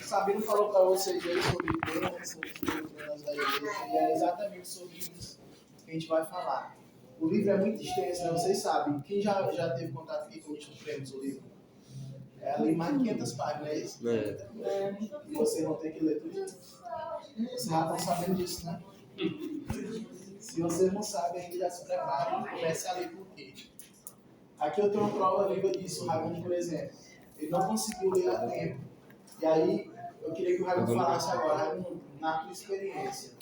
Sabino falou para vocês aí sobre temas, sobre os temas da igreja, e é exatamente sobre isso que a gente vai falar. O livro é muito extenso, né? Vocês sabem. Quem já teve contato aqui com os prêmios do livro? É ali mais de 500 páginas, é isso? E vocês vão ter que ler tudo isso. Vocês já estão sabendo disso, né? Se vocês não sabem, ainda já se preparem e comece a ler por quê. Aqui eu tenho uma prova viva disso, o Ragone, por exemplo. Ele não conseguiu ler a tempo. E aí, eu queria que o Ragone falasse agora, Ragone, na tua experiência,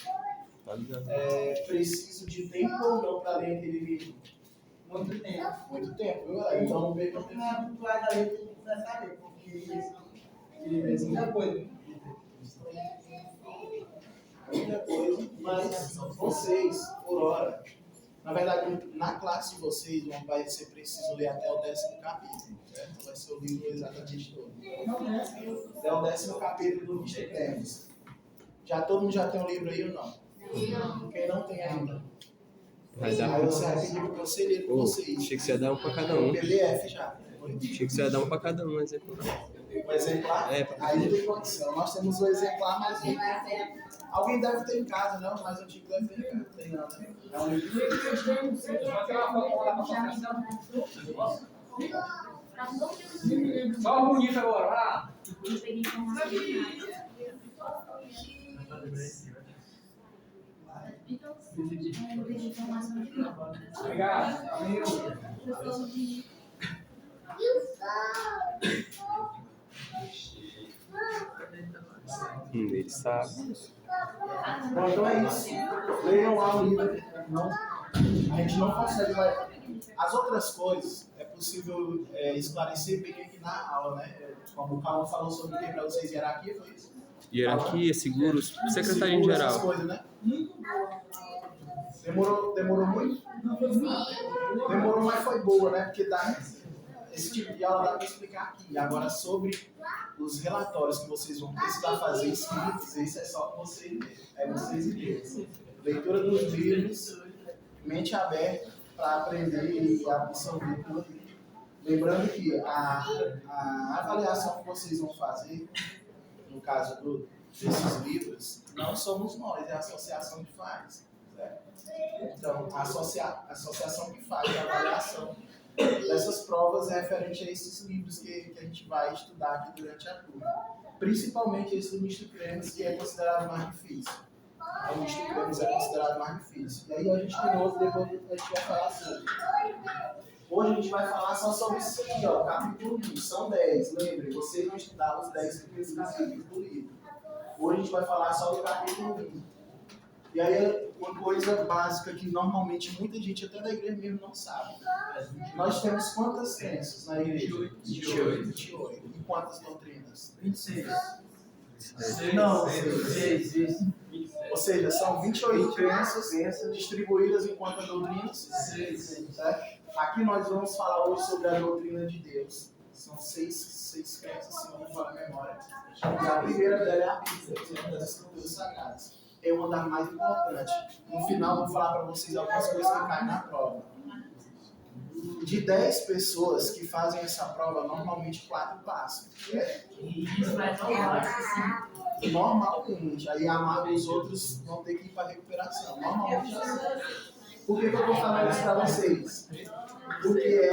é preciso de tempo ou não para ler aquele livro? Muito tempo. Muito tempo, viu? Então não perca tempo. Não é habituado a ler, tu vai saber, porque muita coisa. Muita coisa, mas vocês, por hora, na verdade, na classe de vocês, não vai ser preciso ler até o 10º capítulo, certo? Vai ser o livro exatamente todo. Até o 10º capítulo do Mr. Clemens. Todo mundo já tem um livro aí ou não? Não. Quem não tem ainda? Vai dar Aí você vai pedir para você ler com vocês. Achei que você ia dar um pra cada um. PDF já. Achei que você ia dar um pra cada um, exemplo. O exemplar? É, aí não tem condição. Nós temos o exemplar, mas alguém deve ter em casa, não? Mas o Tico deve ter em casa. Tem não, né? É um livro. Só o bonito agora, vai lá. Obrigado. Ele sabe. Bom, então é isso. Leiam lá o livro. Não, a gente não consegue ler. As outras coisas é possível esclarecer bem aqui na aula, né? Como o Paulo falou sobre o que para vocês, hierarquia, foi isso? Hierarquia, seguros, secretaria em geral. Essas coisas, né? Demorou muito? Demorou, mas foi boa, né? Porque esse tipo de aula dá para explicar aqui. Agora, sobre os relatórios que vocês vão precisar fazer escritos, isso é só vocês verem. É vocês e Deus. Leitura dos livros, mente aberta para aprender e absorver tudo aquilo. Lembrando que a avaliação que vocês vão fazer, no caso desses livros, não somos nós, é a associação que faz. Certo? Então, a associação que faz a avaliação dessas provas é referente a esses livros que a gente vai estudar aqui durante a turma. Principalmente esse do Misto Cremes, que é considerado mais difícil. O Misto Cremes é considerado mais difícil. E aí a gente tem outro, depois a gente vai falar sobre. Hoje a gente vai falar só sobre isso aqui, ó, capítulo 1, são 10, lembrem, vocês vão estudar os 10 primeiros capítulos do livro. Hoje a gente vai falar só do capítulo 1. E aí, uma coisa básica que normalmente muita gente, até da igreja mesmo, não sabe. Nós temos quantas crenças na igreja? 28. E quantas doutrinas? 26. Não, 26. Ou seja, são 28 crenças distribuídas em quantas doutrinas? 6. Certo? Aqui nós vamos falar hoje sobre a doutrina de Deus. São 6 crenças, se não me falha a memória. E a primeira dela é a Bíblia, as Escrituras Sagradas. É uma das mais importantes. No final, vou falar para vocês algumas coisas que caem na prova. De 10 pessoas que fazem essa prova, normalmente 4 passam. Normalmente. Aí os outros vão ter que ir para recuperação. Normalmente é assim. Por que eu estou falando isso para vocês? Porque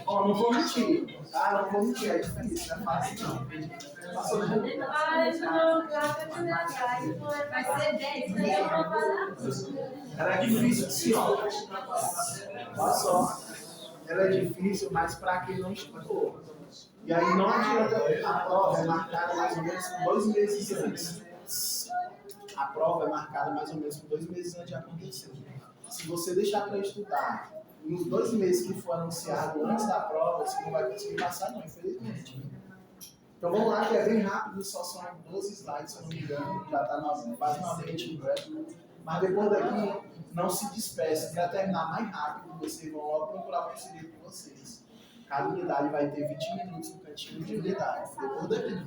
não vou mentir. Não vou mentir, é difícil, não é fácil não. Passou de novo. Vai ser 10, né? Ela é difícil de se olhar. Olha só. Ela é difícil, mas para quem não estudou. E aí não adianta, a prova é marcada mais ou menos com 2 meses antes. A prova é marcada mais ou menos com 2 meses antes de acontecer. Se você deixar para estudar nos 2 meses que for anunciado antes da prova, você não vai conseguir passar não, infelizmente. Então vamos lá, que é bem rápido, só são 12 slides, se eu não me engano, já está quase 90. Mas depois daqui, não se disperse. Para terminar mais rápido, vocês vão logo procurar o conselho de vocês. Cada unidade vai ter 20 minutos no cantinho de unidade. Depois daqui.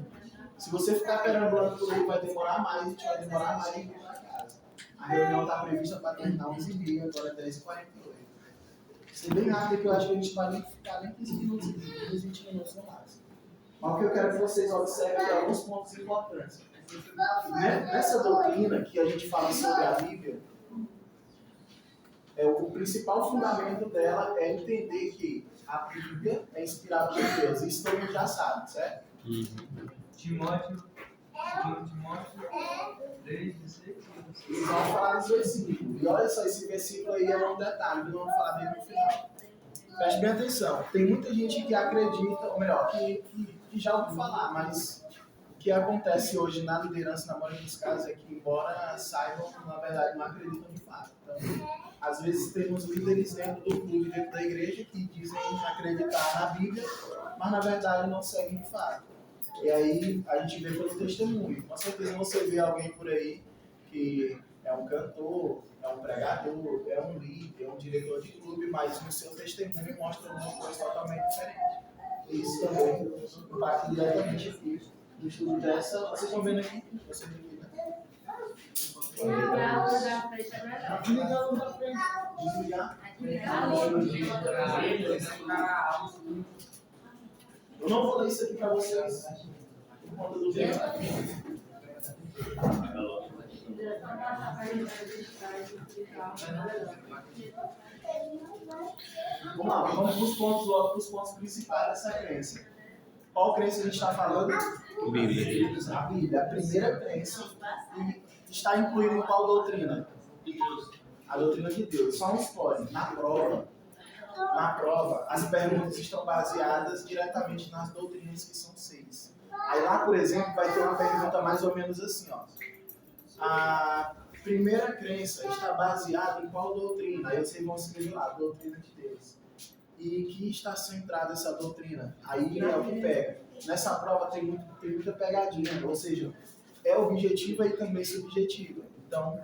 Se você ficar perambulando por aí, vai demorar mais, a gente vai demorar mais em ir para casa. A reunião está prevista para terminar 11h30, agora é 10h48. Isso é bem rápido, que eu acho que a gente vai nem ficar nem 15 minutos, 20 minutos no máximo. Mas o que eu quero que vocês observem é alguns pontos importantes. Nessa doutrina que a gente fala sobre a Bíblia, o principal fundamento dela é entender que a Bíblia é inspirada por Deus. Isso todo mundo já sabe, certo? Timóteo 3,16. Eles vão falar desse versículo. E olha só, esse versículo aí é um detalhe, nós vamos falar dele no final. Preste bem atenção. Tem muita gente que acredita, ou melhor, que já ouviu falar, mas o que acontece hoje na liderança, na maioria dos casos, é que, embora saibam, na verdade não acreditam de fato. Então, às vezes temos líderes dentro do clube, dentro da igreja, que dizem acreditar na Bíblia, mas na verdade não seguem de fato. E aí a gente vê pelo testemunho. Com certeza você vê alguém por aí que é um cantor, é um pregador, é um líder, é um diretor de clube, mas no seu testemunho mostra uma coisa totalmente diferente. Isso também impacta diretamente aqui no estudo dessa. Vocês estão vendo aqui? Vocês aqui, né? Desligar a luz da frente. Desligar. Eu não vou ler isso aqui para vocês por conta do tempo. Vamos lá, vamos para os pontos principais dessa crença. Qual crença a gente está falando? Bíblia. A Bíblia, a primeira crença, e está incluída em qual doutrina? A doutrina de Deus. Só um spoiler. Na prova, as perguntas estão baseadas diretamente nas doutrinas, que são 6. Aí lá, por exemplo, vai ter uma pergunta mais ou menos assim, ó. A primeira crença está baseada em qual doutrina? Aí vocês vão escrever lá, doutrina de Deus. E que está centrada essa doutrina? Aí é o que pega. Nessa prova tem muita pegadinha, ou seja, é objetiva e também subjetiva. Então,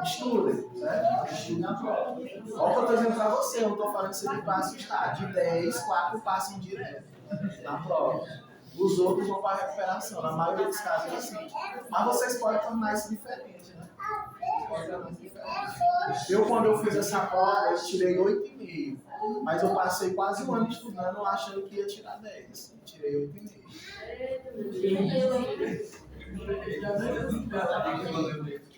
estudem, certo? Estudem na prova. Olha o que eu estou dizendo para você, eu não estou falando que você passa o estágio. De 10, 4 passam direto na prova. Os outros vão para a recuperação, na maioria dos casos é assim. Mas vocês podem tornar isso diferente, né? Eu, quando eu fiz essa prova, eu tirei 8,5. Mas eu passei quase um ano estudando, achando que ia tirar 10. Eu tirei 8,5.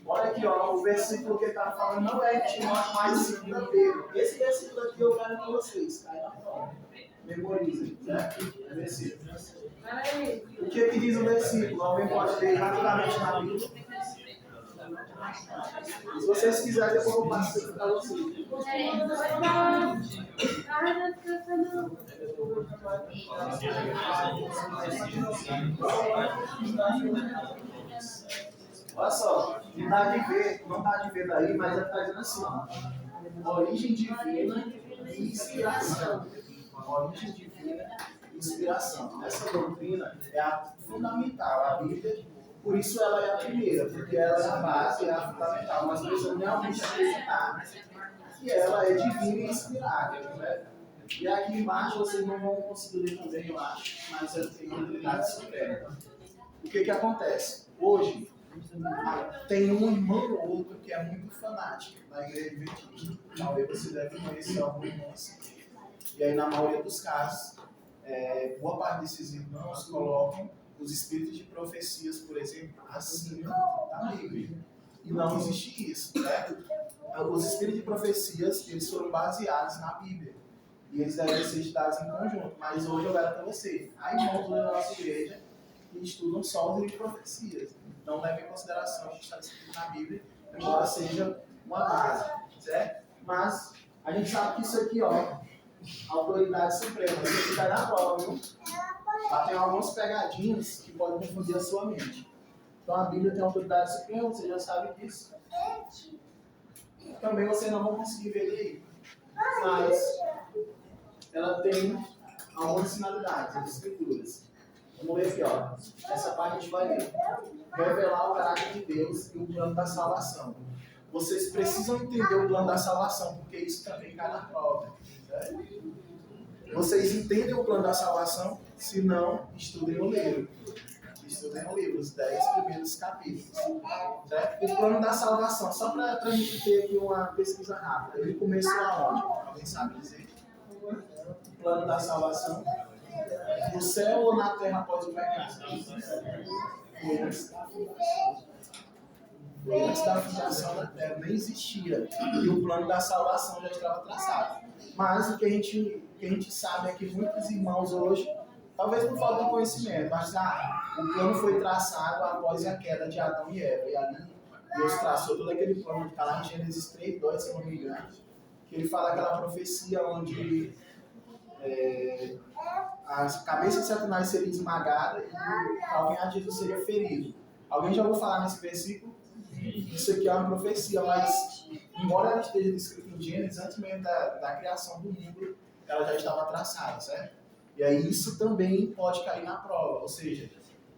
Olha aqui, ó, o versículo que ele está falando não é de Timóteo, mas segunda Pedro. Esse versículo aqui eu quero com vocês, cai na prova. Memorizem, certo? É versículo. O que diz o versículo? Alguém pode ler rapidamente na Bíblia? Se vocês quiserem, depois eu passo isso para vocês. Olha só, não dá de ver daí, mas ele está dizendo assim, ó. Origem divina e inspiração. Origem divina e inspiração. Essa doutrina é a fundamental, a Bíblia. Por isso ela é a primeira, porque ela é a base, é a fundamental. Nós precisamos realmente acreditar que ela é divina e inspirada. Né? E aqui embaixo vocês não vão conseguir ler também, eu acho, mas eu tenho uma habilidade suprema. O que acontece? Hoje, tem um irmão ou outro que é muito fanático na igreja adventista. Talvez você deve conhecer algum irmão assim. E aí, na maioria dos casos, boa parte desses irmãos colocam os espíritos de profecias, por exemplo, acima da Bíblia. E não existe isso, certo? Os espíritos de profecias, eles foram baseados na Bíblia. E eles devem ser estudados em conjunto. Mas hoje eu garanto a você, há irmãos da nossa igreja que estudam só os livros de profecias. Não levem em consideração o que está escrito na Bíblia, embora seja uma base, certo? Mas a gente sabe que isso aqui, ó, autoridade suprema, isso aqui vai na prova, viu? Lá tem algumas pegadinhas que podem confundir a sua mente. Então a Bíblia tem autoridade suprema, você já sabe disso. Também vocês não vão conseguir ver aí. Mas ela tem algumas finalidades, as escrituras. Vamos ver aqui, ó. Essa parte a gente vai ler. Revelar o caráter de Deus e o plano da salvação. Vocês precisam entender o plano da salvação, porque isso também cai na prova. Certo? Vocês entendem o plano da salvação? Se não, estudem o livro. Estudem o livro, os 10 primeiros capítulos. Certo? O plano da salvação, só para a gente ter aqui uma pesquisa rápida. Ele começou aonde? Alguém sabe dizer? O plano da salvação. No céu ou na terra após o pecado? Foi antes da fundação. Foi antes da fundação da terra, nem existia. E o plano da salvação já estava traçado. Mas o que a gente sabe é que muitos irmãos hoje, talvez por falta de conhecimento, mas o plano foi traçado após a queda de Adão e Eva. E ali Deus traçou todo aquele plano que está lá em Gênesis 3:2, se eu não me engano, que ele fala aquela profecia onde a cabeça de Satanás seria esmagada e o calcanhar de Jesus seria ferido. Alguém já ouviu falar nesse versículo? Isso aqui é uma profecia, mas embora ela esteja descrita em Gênesis, antes mesmo da criação do mundo, ela já estava traçada, certo? E aí isso também pode cair na prova, ou seja,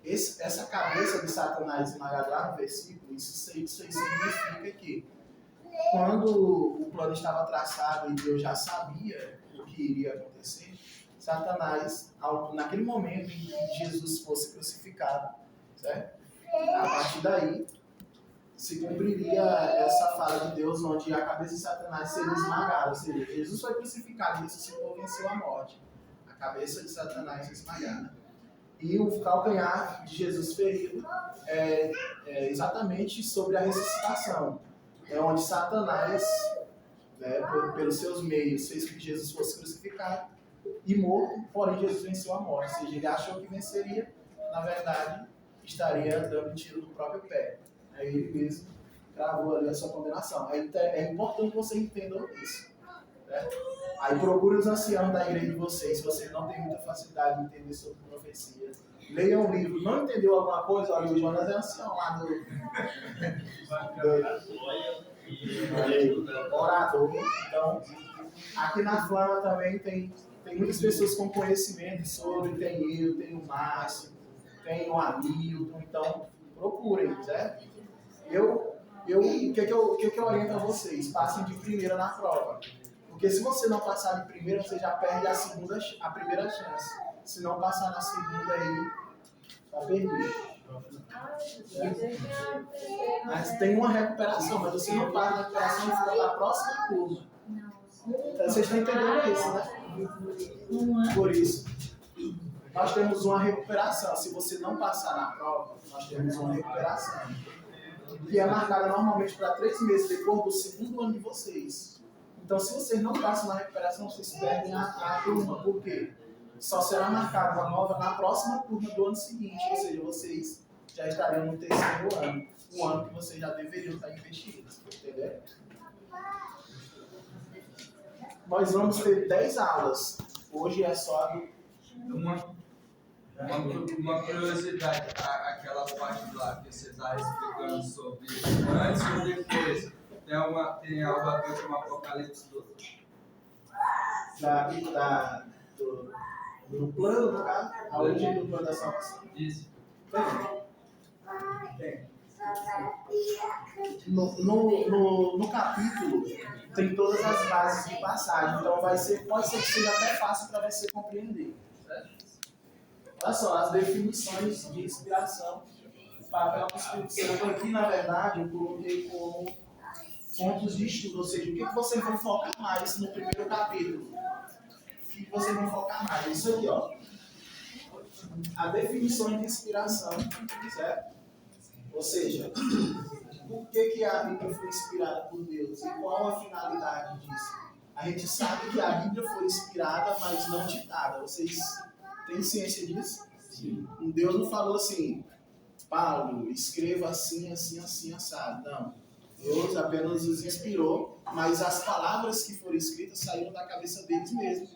essa cabeça de Satanás esmagada lá no versículo, isso aí significa que quando o plano estava traçado e Deus já sabia o que iria acontecer, Satanás, naquele momento em que Jesus fosse crucificado, certo? A partir daí, se cumpriria essa fala de Deus, onde a cabeça de Satanás seria esmagada. Ou seja, Jesus foi crucificado e ressuscitou, venceu a morte. A cabeça de Satanás foi esmagada. E o calcanhar de Jesus ferido é exatamente sobre a ressuscitação. É onde Satanás, pelos seus meios, fez com que Jesus fosse crucificado e morto, porém Jesus venceu a morte. Ou seja, ele achou que venceria, na verdade, estaria dando tiro no próprio pé. Aí ele mesmo gravou ali a sua condenação. É importante que você entenda isso. Né? Aí procure os anciãos da igreja de vocês, se vocês não têm muita facilidade de entender sobre profecia. Leiam um livro. Não entendeu alguma coisa? Olha, o Jonas é ancião lá do orador. Então, aqui na Flama também tem muitas pessoas com conhecimento sobre, tem eu, tem o Márcio, tem o Hamilton, então procurem, certo? O que eu oriento a vocês? Passem de primeira na prova. Porque se você não passar de primeira, você já perde a primeira chance. Se não passar na segunda aí, tá perdido. Mas tem uma recuperação, mas você não para na recuperação e fica na próxima turma. Então, vocês estão entendendo isso, né? Por isso, nós temos uma recuperação. Se você não passar na prova, nós temos uma recuperação. Que é marcada normalmente para 3 meses depois do segundo ano de vocês. Então, se vocês não passam na recuperação, vocês perdem a turma. Por quê? Só será marcada uma nova na próxima turma do ano seguinte. Ou seja, vocês já estariam no 3º ano. Um ano que vocês já deveriam estar investidos. Entendeu? Nós vamos ter 10 aulas. Hoje é só Uma curiosidade, aquela parte lá que você está explicando sobre antes ou depois, tem algo a ver com o Apocalipse 12? Do plano, no caso? A origem do plano da salvação? Isso. Tem. No capítulo tem todas as bases de passagem, então pode ser que seja até fácil para você compreender. Certo? Olha só, as definições de inspiração, papel do Espírito Santo aqui, na verdade, eu coloquei como pontos de estudo, ou seja, o que vocês vão focar mais no primeiro capítulo? O que vocês vão focar mais? Isso aqui, ó. A definição de inspiração, certo? Ou seja, por que a Bíblia foi inspirada por Deus e qual a finalidade disso? A gente sabe que a Bíblia foi inspirada, mas não ditada. Vocês têm ciência disso? Sim. Deus não falou assim, Paulo, escreva assim, assim, assim, assado. Não. Deus apenas os inspirou, mas as palavras que foram escritas saíram da cabeça deles mesmos,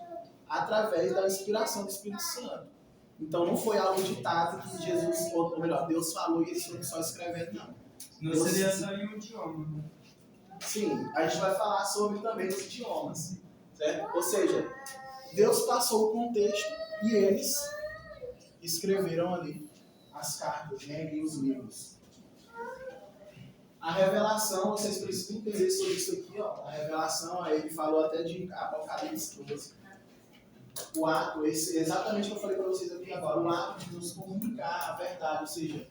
através da inspiração do Espírito Santo. Então não foi algo ditado que Jesus, ou melhor, Deus falou e eles foram só escrevendo, não. Não seria só em um idioma, né? Sim, a gente vai falar sobre também os idiomas, certo? Ou seja, Deus passou o contexto e eles escreveram ali as cartas, né, e os livros. A revelação, vocês precisam entender sobre isso aqui, ó. A revelação, aí ele falou até de Apocalipse 12. O ato, exatamente o que eu falei para vocês aqui agora, o ato de nos comunicar a verdade, ou seja,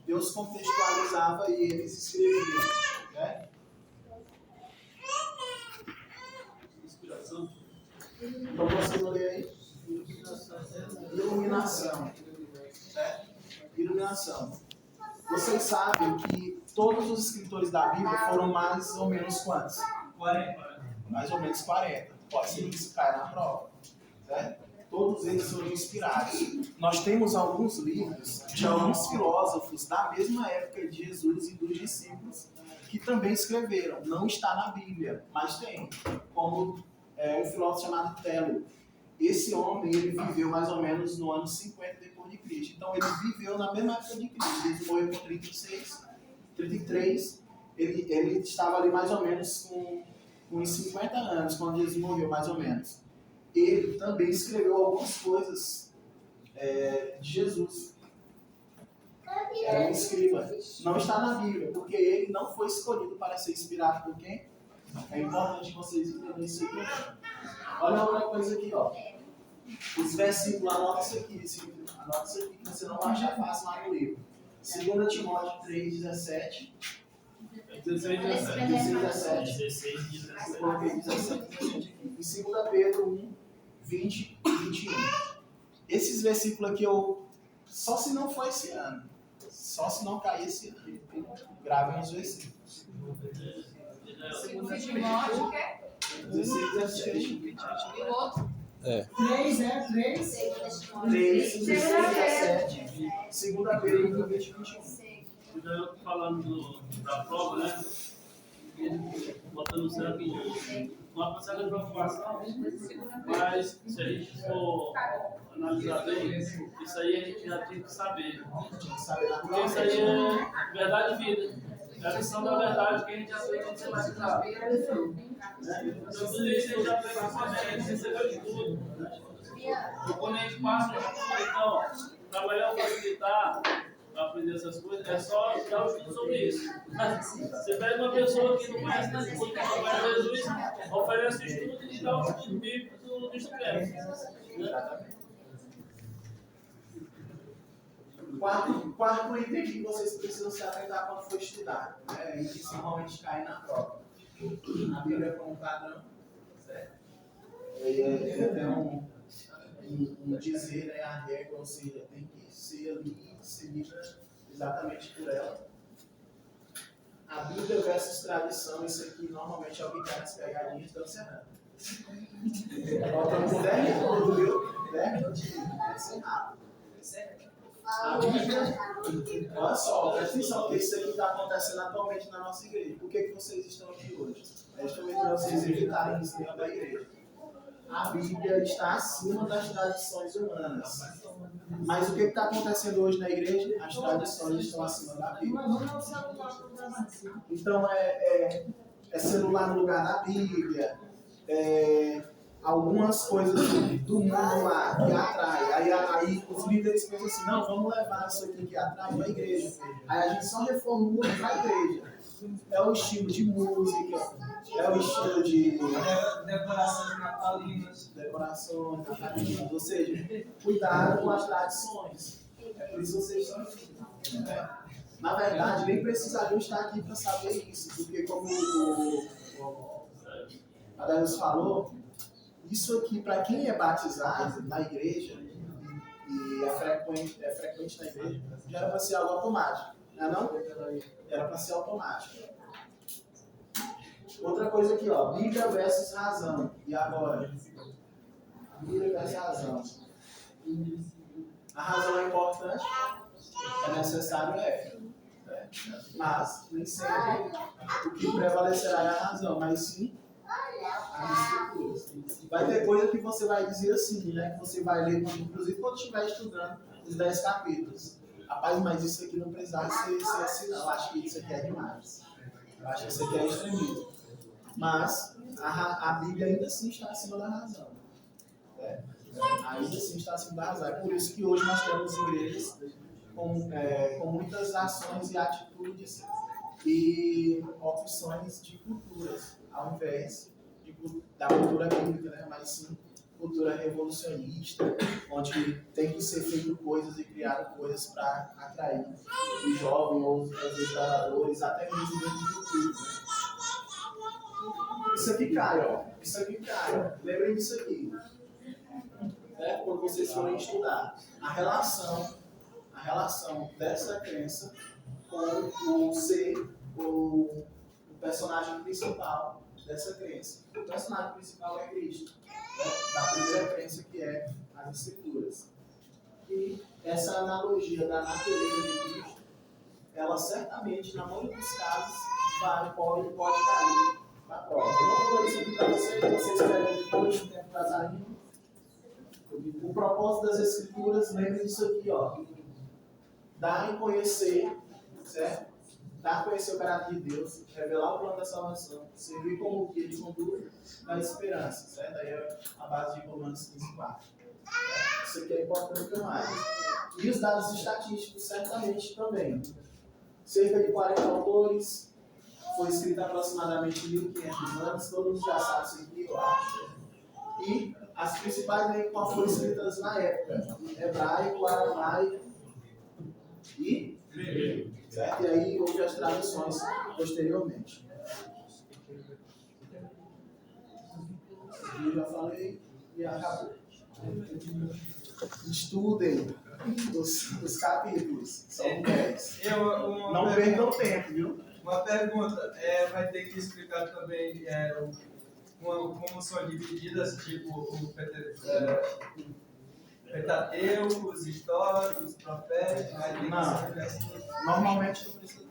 Deus contextualizava e eles escreviam, né? Inspiração. Então, você vai ler aí? iluminação. Certo? Iluminação. Vocês sabem que todos os escritores da Bíblia foram mais ou menos quantos? 40. Mais ou menos 40. Pode ser que isso caia na prova. Certo? Todos eles foram inspirados. Nós temos alguns livros de alguns filósofos da mesma época de Jesus e dos discípulos que também escreveram. Não está na Bíblia, mas tem. Como um filósofo chamado Telo. Esse homem, ele viveu mais ou menos no ano 50 depois de Cristo. Então, ele viveu na mesma época de Cristo. Ele morreu com 36, 33. Ele estava ali mais ou menos com uns 50 anos, quando Jesus morreu, mais ou menos. Ele também escreveu algumas coisas de Jesus. É um escriba. Não está na Bíblia, porque ele não foi escolhido para ser inspirado por quem? É importante vocês entenderem isso aqui. Olha outra coisa aqui, ó. Os versículos, anota isso aqui que você não vai achar fácil lá no livro. 2 Timóteo 3, 17. 16, 17. 16, 17. Coloquei 17 aqui. E 2 Pedro 1, 20 e 21. Esses versículos aqui só se não for esse ano. Só se não cair esse ano. Gravem os versículos. Segundo Timóteo, quer? 16, 17. E o outro? 3, 3. Segundo Timóteo. 3, 16, 17. 2 Pedro 1, 20 e 21. Então, eu tô falando da prova, né? Botando certo uma certa preocupação, mas se a gente for analisar bem, isso aí a gente já tem que saber. Porque isso aí é verdade e vida. É a lição da verdade que a gente aprende quando você vai estudar. Então, tudo isso a gente aprende com a gente, recebeu de tudo. E quando a gente passa, então, trabalhar ou facilitar, para aprender essas coisas, é só dar um estudo sobre isso. Você pega uma pessoa que não conhece nada de Jesus, oferece o estudo e dá o estudo bíblico do Supremo. Quarto item que vocês precisam se atentar quando for estudar, e que normalmente cai na prova. A Bíblia como padrão, certo? Tem um dizer, a regra, ou seja, tem que ser ali, seguida exatamente por ela. A Bíblia versus tradição, isso aqui normalmente é o que cai nas pegadinhas, estão encerrando. Faltando 10 minutos, viu? 10 minutinhos. A Bíblia, olha só, presta atenção, porque isso aqui está acontecendo atualmente na nossa igreja. Por que vocês estão aqui hoje? É justamente para vocês evitarem isso dentro da igreja. A Bíblia está acima das tradições humanas. Mas o que está acontecendo hoje na igreja? As tradições estão acima da Bíblia. Então é celular no lugar da Bíblia, algumas coisas do mundo lá que atrai. Aí os líderes pensam assim, não, vamos levar isso aqui que atrai para a igreja. Aí a gente só reformula para a igreja. É o estilo de música, é o estilo de Decorações natalinas. Ou seja, cuidado com as tradições. É por isso que vocês estão aqui. Na verdade, nem precisariam estar aqui para saber isso, porque como o Adailson falou, isso aqui, para quem é batizado na igreja, e é frequente na igreja, já era para ser algo automático. Não é não? Era para ser automático. Outra coisa aqui, ó, Bíblia versus razão. E agora? Bíblia versus razão. A razão é importante, é necessário, mas nem sempre o que prevalecerá é a razão, mas sim as escrituras. Vai ter coisa que você vai dizer assim, né? Que você vai ler, inclusive quando estiver estudando os 10 capítulos. Rapaz, mas isso aqui não precisava ser assim, não. Eu acho que isso aqui é demais. Eu acho que isso aqui é extremismo. Mas a Bíblia ainda assim está acima da razão. Ainda assim está acima da razão. É por isso que hoje nós temos igrejas com muitas ações e atitudes e opções de culturas, ao invés da cultura bíblica, né? Mas sim cultura revolucionista, onde tem que ser feito coisas e criado coisas para atrair os jovens ou os instaladores, até mesmo dentro do culto. Isso aqui cai, ó. Isso aqui cai, ó. Lembrem disso aqui. né, quando vocês forem estudar a relação dessa crença com o personagem principal dessa crença. O personagem principal é Cristo, né, da primeira crença que é as Escrituras. E essa analogia da natureza de Cristo, ela certamente, na maioria dos casos, pode cair na prova. Eu não vou ler isso aqui para vocês querem depois, o tempo está saindo. O propósito das Escrituras, lembre disso aqui, ó. Dar em conhecer, certo? Dar a conhecer o caráter de Deus, revelar o plano da salvação, servir como guia de conduta da esperança, certo? Aí é a base de Romanos 15:4. Isso aqui é importante demais. E os dados estatísticos, certamente, também. Cerca de 40 autores, foi escrito aproximadamente 1.500 anos, todo mundo já sabe isso aqui, eu acho. E as principais línguas foram escritas na época: hebraico, aramaico e grego. Certo? E aí houve as traduções posteriormente. Eu já falei e acabou. Estudem os capítulos, são 10. Não percam tempo, viu? Uma pergunta, vai ter que explicar também como são divididas, tipo, o Pentateuco, os históricos, os profetas, vai ter que explicar isso. Normalmente não precisa.